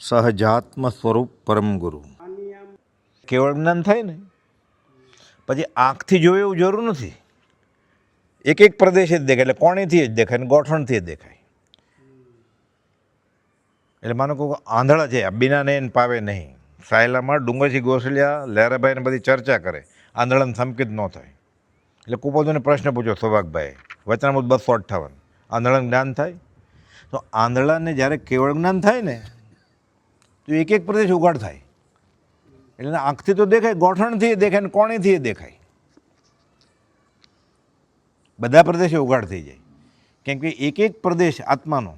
સહજાત્મ સ્વરૂપ પરમ ગુરુ. કેવળ જ્ઞાન થાય ને પછી આંખથી જોવે એવું જરૂર નથી. એક એક પ્રદેશ જ દેખાય, એટલે કોણીથી જ દેખાય ને ગોઠણથી જ દેખાય. એટલે માનો કહું આંધળા છે, બીના ને પાવે નહીં. સાયલામાં ડુંગરજી ગોસલિયા લહેરાભાઈને બધી ચર્ચા કરે, આંધળાને સંકિત ન થાય. એટલે કુપોદોને પ્રશ્ન પૂછ્યો સૌભાગભાઈ, વચનામૃત 258, આંધળાને જ્ઞાન થાય? તો આંધળાને જ્યારે કેવળ જ્ઞાન થાય ને તો એક એક પ્રદેશ ઉઘાડ થાય. એટલે આંખથી તો દેખાય, ગોઠણથી દેખાય ને કોણીથી દેખાય, બધા પ્રદેશો ઉઘાડ થઈ જાય. કેમ કે એક એક પ્રદેશ આત્માનો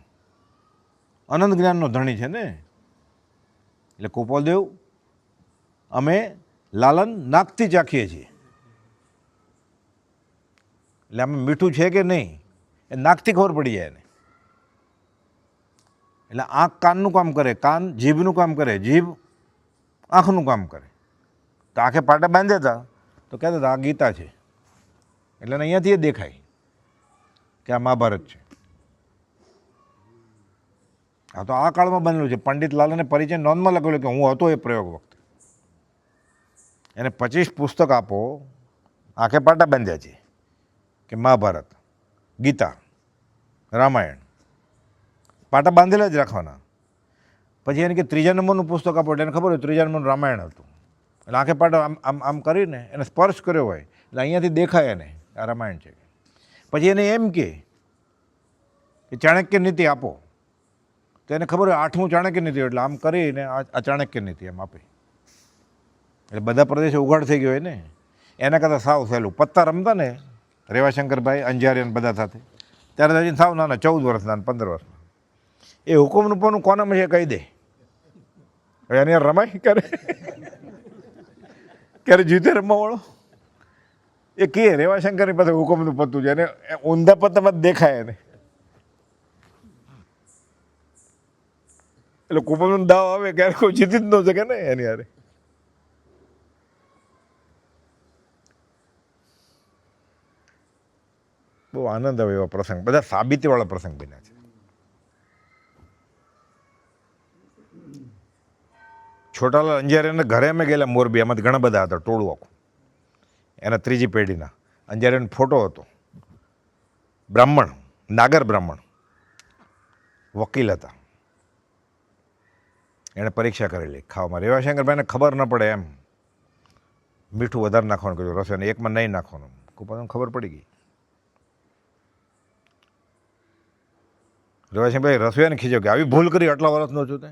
અનંત જ્ઞાનનો ધણી છે ને. એટલે કુપોલદેવ અમે લાલન નાકથી ચાખીએ છીએ. એટલે આમાં મીઠું છે કે નહીં એ નાકથી ખબર પડી જાય એને. એટલે આંખ કાનનું કામ કરે, કાન જીભનું કામ કરે, જીભ આંખનું કામ કરે. તો આંખે પાટા બાંધ્યા હતા તો કહેતા હતા આ ગીતા છે, એટલે અહીંયાથી એ દેખાય કે આ મહાભારત છે. હા, તો આ કાળમાં બનેલું છે. પંડિત લાલને પરિચય નોંધમાં લખેલું કે હું હતો એ પ્રયોગ વખતે. એને 25 પુસ્તક આપો, આંખે પાટા બાંધ્યા છે કે મહાભારત, ગીતા, રામાયણ, પાટા બાંધેલા જ રાખવાના. પછી એને કે 3જા નંબરનું પુસ્તક આપો, એટલે એને ખબર હોય 3જા નંબરનું રામાયણ હતું. એટલે આંખે પાટા આમ આમ આમ કરીને એને સ્પર્શ કર્યો હોય એટલે અહીંયાથી દેખાય એને આ રામાયણ છે. પછી એને એમ કે ચાણક્ય નીતિ આપો, તો એને ખબર હોય 8મું ચાણક્ય નીતિ, એટલે આમ કરીને આ ચાણક્ય નીતિ એમ આપે. એટલે બધા પ્રદેશો ઉઘાડ થઈ ગયો હોય ને. એના કરતાં સાવ સહેલું પત્તા રમતા ને રેવાશંકરભાઈ અંજારિયન બધા સાથે, ત્યારે હજી સાવ નાના 14 વર્ષના 15 વર્ષના. એ હુકમનું પણ કોનામાં છે કહી દે, હવે એની રમાય ક્યારે જીતે રમવાવાળો એ કહે રેવાશંકરની પાસે હુકમનું પત્તું છે, એને ઊંધા પત્તામાં જ દેખાય એને. એટલે કુપનનો દાવ આવે ક્યારે કોઈ જીતી જ ન શકે ને એની હારે. બહુ આનંદ આવે એવા પ્રસંગ, બધા સાબિતીવાળા પ્રસંગ બન્યા છે. છોટાલાલ અંજારિયાના ઘરે અમે ગયેલા મોરબી, એમાંથી ઘણા બધા હતા, ટોળું આખું. એના 3જી પેઢીના અંજારિયાનો ફોટો હતો. બ્રાહ્મણ, નાગર બ્રાહ્મણ, વકીલ હતા. એણે પરીક્ષા કરેલી ખાવામાં. રેવાશંકરભાઈને ખબર ન પડે એમ મીઠું વધારે નાખવાનું કહ્યું રસોઈને, એકમાં નહીં નાખવાનું. કુપાને ખબર પડી ગઈ. રેવાશંકરભાઈ રસોઈયાને ખીચ્યો કે આવી ભૂલ કરી, આટલા વર્ષનો છું તે.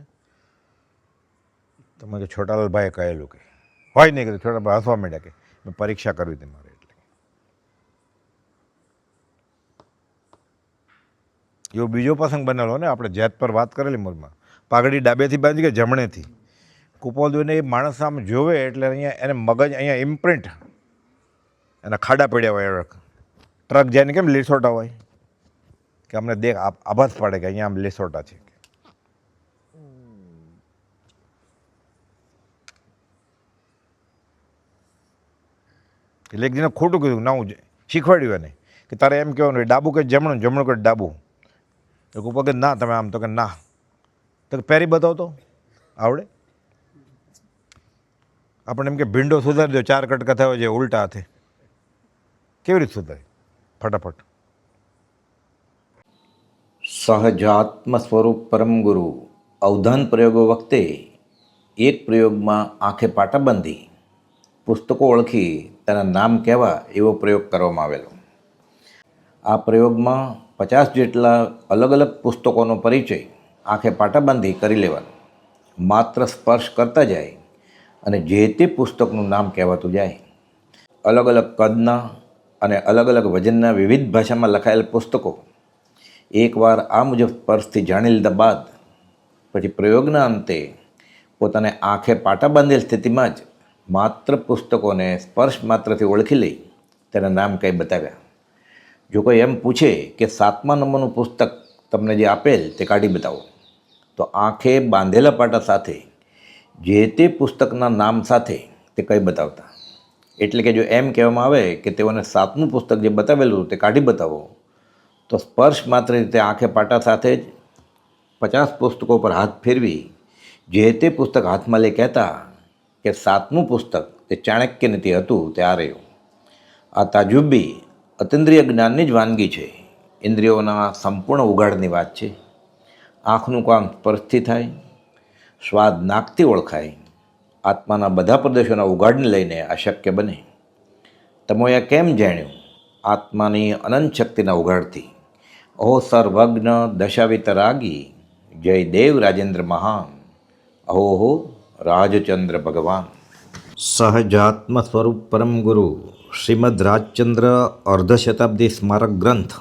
તમે કે છોટાલાલભાઈએ કહેલું કે હોય નહીં કીધું. છોટાભાઈ હસવા માંડ્યા કે મેં પરીક્ષા કરવી હતી મારે. એટલે એવો બીજો પ્રસંગ બનેલો ને, આપણે જેત પર વાત કરેલી મૂળમાં. પાઘડી ડાબેથી બાંધી કે જમણેથી. કુપોલદેવને એ માણસ આમ જોવે એટલે અહીંયા એને મગજ અહીંયા ઇમ્પ્રિન્ટ, એના ખાડા પડ્યા હોય. ટ્રક જાય ને કેમ લીસોટા હોય કે અમને દેખ આભાસ પાડે કે અહીંયા આમ લીસોટા છે. એટલે એક દિને ખોટું કીધું ના, હું શીખવાડ્યું એને કે તારે એમ કહેવાનું ડાબુ કે જમણું, જમણું કે ડાબુ. તો કુપો કે ના તમે આમ, તો કે ના, તો કે પહેરી બતાવતો આવડે. આપણે એમ કે ભીંડો સુધારી દો, 4 કટકા થયો છે ઉલટા હાથે, કેવી રીતે સુધારે ફટાફટ? સહજાત્મ સ્વરૂપ પરમ ગુરુ અવધાન પ્રયોગો વખતે એક પ્રયોગમાં આંખે પાટા બાંધી પુસ્તકો ઓળખી તેના નામ કહેવા એવો પ્રયોગ કરવામાં આવેલો. આ પ્રયોગમાં 50 જેટલા અલગ અલગ પુસ્તકોનો પરિચય આંખે પાટા બાંધી કરી લેવાનો. માત્ર સ્પર્શ કરતા જાય અને જે તે પુસ્તકનું નામ કહેવાતું જાય. અલગ અલગ કદના અને અલગ અલગ વજનના વિવિધ ભાષામાં લખાયેલ પુસ્તકો એકવાર આ મુજબ સ્પર્શથી જાણી લીધા બાદ પછી પ્રયોગના અંતે પોતાને આંખે પાટા બાંધેલ સ્થિતિમાં જ માત્ર પુસ્તકોને સ્પર્શ માત્રથી ઓળખી લઈ તેના નામ કંઈ બતાવ્યા. જો કોઈ એમ પૂછે કે 7મા નંબરનું પુસ્તક તમને જે આપેલ તે કાઢી બતાવો, તો આંખે બાંધેલા પાટા સાથે જે તે પુસ્તકના નામ સાથે તે કંઈ બતાવતા. એટલે કે જો એમ કહેવામાં આવે કે તેઓને 7મું પુસ્તક જે બતાવેલું તે કાઢી બતાવો, તો સ્પર્શ માત્ર રીતે આંખે પાટા સાથે જ 50 પુસ્તકો પર હાથ ફેરવી જે તે પુસ્તક હાથમાં લઈ કહેતા કે 7મું પુસ્તક તે ચાણક્ય નીતિ હતું તે આ રહ્યું. આ તાજુબી અતિન્દ્રિય જ્ઞાનની જ વાનગી છે. ઇન્દ્રિયોના સંપૂર્ણ ઉઘાડની વાત છે. આંખનું કામ સ્પર્શથી થાય, સ્વાદ નાકથી ઓળખાય, આત્માના બધા પ્રદેશોના ઉઘાડને લઈને આ શક્ય બને. તમોએ કેમ જાણ્યું? આત્માની અનંત શક્તિના ઉઘાડથી. અહો સર્વજ્ઞ દશાવિતરાગી, જય દેવ રાજેન્દ્ર મહાન, અહોહો રાજચંદ્ર ભગવાન. સહજાત્મ સ્વરૂપ પરમ ગુરુ શ્રીમદ રાજચંદ્ર અર્ધશતાબ્દી સ્મારક ગ્રંથ,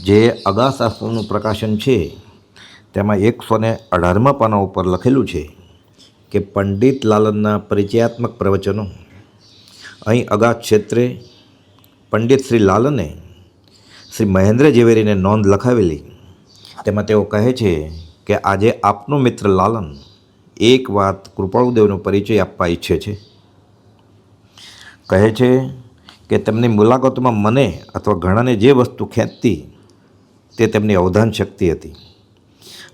જે અગાશાસ્ત્રનું પ્રકાશન છે, તેમાં 118મા પાના ઉપર લખેલું છે કે પંડિત લાલનના પરિચયાત્મક પ્રવચનો. અહીં અગા ક્ષેત્રે પંડિત શ્રી લાલને શ્રી મહેન્દ્ર ઝવેરીને નોંધ લખાવેલી. તેમાં તેઓ કહે છે કે આજે આપનો મિત્ર લાલન એક વાત કૃપાળુદેવનો પરિચય આપવા ઈચ્છે છે. કહે છે કે તેમની મુલાકાતમાં મને અથવા ઘણાને જે વસ્તુ ખેંચતી તે તેમની અવધાન શક્તિ હતી,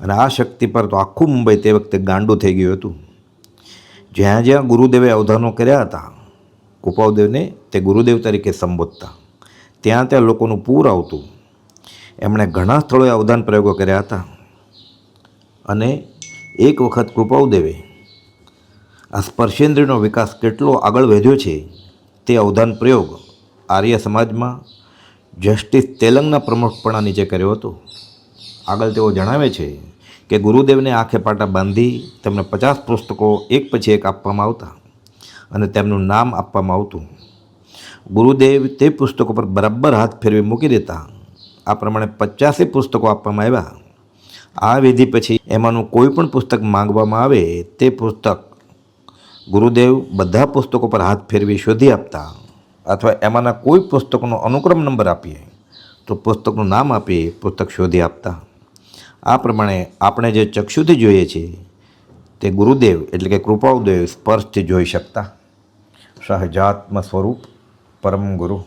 અને આ શક્તિ પર તો આખું મુંબઈ તે વખતે ગાંડું થઈ ગયું હતું. જ્યાં જ્યાં ગુરુદેવે અવધાનો કર્યા હતા, કૃપાળુદેવને તે ગુરુદેવ તરીકે સંબોધતા, ત્યાં ત્યાં લોકોનું પૂર આવતું. એમણે ઘણા સ્થળોએ અવધાન પ્રયોગો કર્યા હતા, અને એક વખત કૃપાળુદેવે આ સ્પર્શેન્દ્રિયનો વિકાસ કેટલો આગળ વધ્યો છે તે અવધાન પ્રયોગ આર્ય સમાજમાં જસ્ટિસ તેલંગના પ્રમુખપણા નીચે કર્યો હતો. આગળ તેઓ જણાવે છે કે ગુરુદેવને આંખે પાટા બાંધી તેમને 50 પુસ્તકો એક પછી એક આપવામાં આવતા અને તેમનું નામ આપવામાં આવતું. ગુરુદેવ તે પુસ્તકો પર બરાબર હાથ ફેરવી મૂકી દેતા. આ પ્રમાણે 50 પુસ્તકો આપવામાં આવ્યા. આ વિધિ પછી એમાંનું કોઈ પણ પુસ્તક માંગવામાં આવે તે પુસ્તક ગુરુદેવ બધા પુસ્તકો પર હાથ ફેરવી શોધી આપતા, અથવા એમાંના કોઈ પુસ્તકનો અનુક્રમ નંબર આપીએ તો પુસ્તકનું નામ આપી પુસ્તક શોધી આપતા. આ પ્રમાણે આપણે જે ચક્ષુથી જોઈએ છીએ તે ગુરુદેવ એટલે કે કૃપાળુદેવ સ્પર્શથી જોઈ શકતા. સહજાત્મ સ્વરૂપ પરમ ગુરુ.